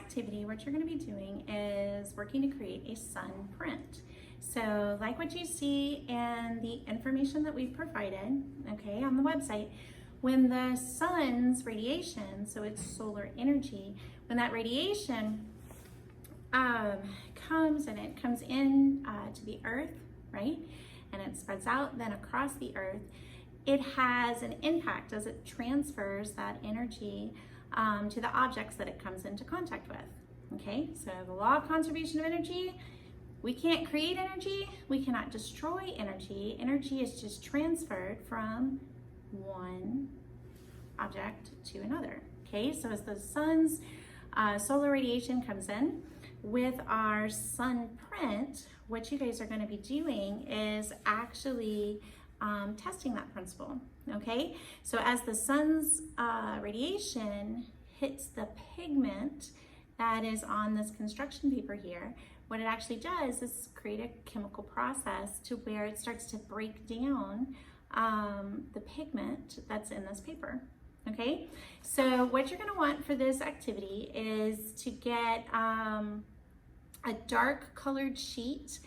activity, what you're going to be doing is working to create a sun print. So like what you see in the information that we've provided, okay, on the website, when the sun's radiation, so it's solar energy, when that radiation comes and it comes in to the earth, right, and it spreads out then across the earth, it has an impact as it transfers that energy to the objects that it comes into contact with. Okay, so the law of conservation of energy, we can't create energy, we cannot destroy energy. Energy is just transferred from one object to another. Okay, so as the sun's solar radiation comes in with our sun print, what you guys are going to be doing is actually testing that principle. Okay, so as the sun's radiation hits the pigment that is on this construction paper here, what it actually does is create a chemical process to where it starts to break down the pigment that's in this paper. Okay, so what you're going to want for this activity is to get a dark colored sheet.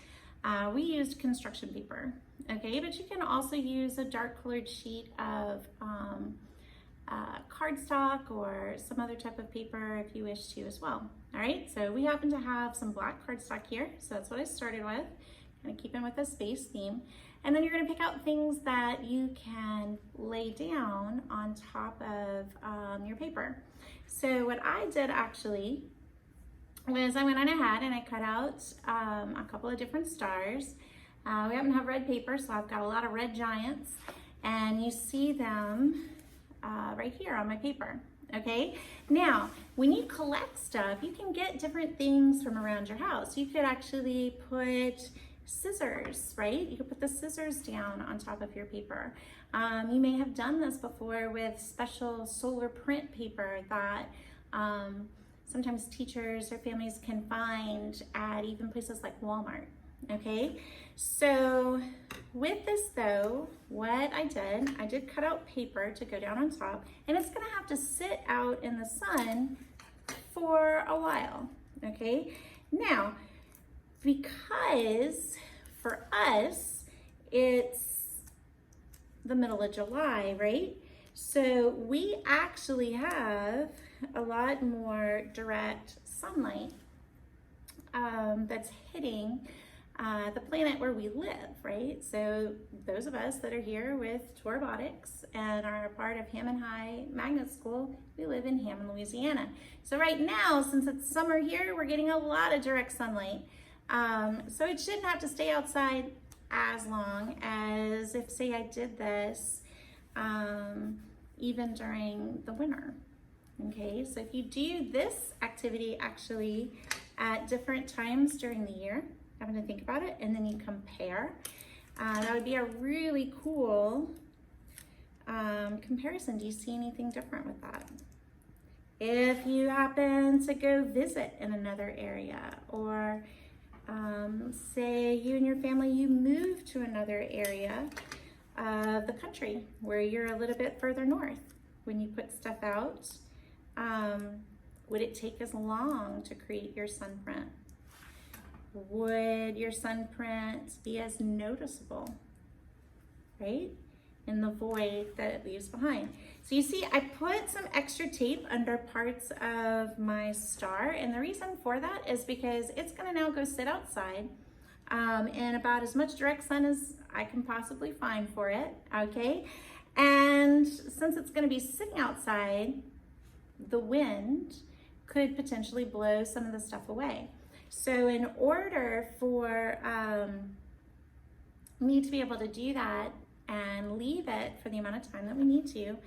We used construction paper, okay, but you can also use a dark colored sheet of cardstock or some other type of paper if you wish to as well. All right, so we happen to have some black cardstock here, so that's what I started with, kind of keeping with the space theme. And then you're going to pick out things that you can lay down on top of your paper. So what I did actually was I went on ahead and I cut out a couple of different stars. We happen to have red paper, so I've got a lot of red giants, and you see them right here on my paper. Okay, now when you collect stuff, you can get different things from around your house. You could actually put scissors, right? You could put the scissors down on top of your paper. You may have done this before with special solar print paper that sometimes teachers or families can find at even places like Walmart. Okay, so with this though, what I did cut out paper to go down on top, and it's gonna have to sit out in the sun for a while. Okay, now because for us it's the middle of July, right? So we actually have a lot more direct sunlight that's hitting the planet where we live, right? So those of us that are here with Tour Robotics and are a part of Hammond High Magnet School, we live in Hammond, Louisiana. So right now, since it's summer here, we're getting a lot of direct sunlight. So it shouldn't have to stay outside as long as if, say, I did this even during the winter. Okay, so if you do this activity actually at different times during the year, having to think about it, and then you compare, that would be a really cool comparison. Do you see anything different with that? If you happen to go visit in another area, or say you and your family, you move to another area of the country where you're a little bit further north, when you put stuff out, would it take as long to create your sun print? Would your sun print be as noticeable, right, in the void that it leaves behind? So you see, I put some extra tape under parts of my star, and the reason for that is because it's gonna now go sit outside in about as much direct sun as I can possibly find for it, okay? And since it's gonna be sitting outside, the wind could potentially blow some of the stuff away. So in order for me to be able to do that and leave it for the amount of time that we need to,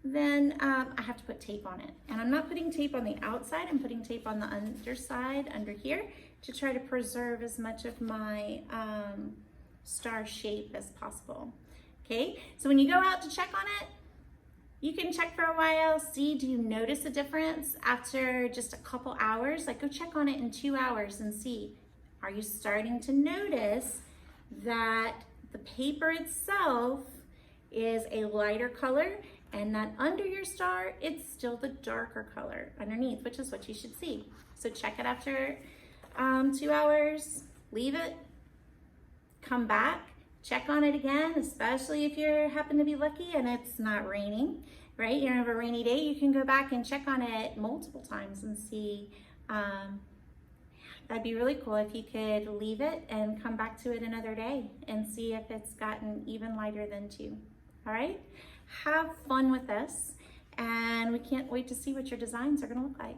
then I have to put tape on it. And I'm not putting tape on the outside, I'm putting tape on the underside, under here, to try to preserve as much of my star shape as possible. Okay, so when you go out to check on it, you can check for a while, see, do you notice a difference after just a couple hours? Like, go check on it in 2 hours and see, are you starting to notice that the paper itself is a lighter color, and that under your star, it's still the darker color underneath, which is what you should see. So check it after 2 hours, leave it, come back, check on it again, especially if you happen to be lucky and it's not raining, right? You don't have a rainy day, you can go back and check on it multiple times and see. That'd be really cool if you could leave it and come back to it another day and see if it's gotten even lighter than 2. All right? Have fun with this, and we can't wait to see what your designs are going to look like.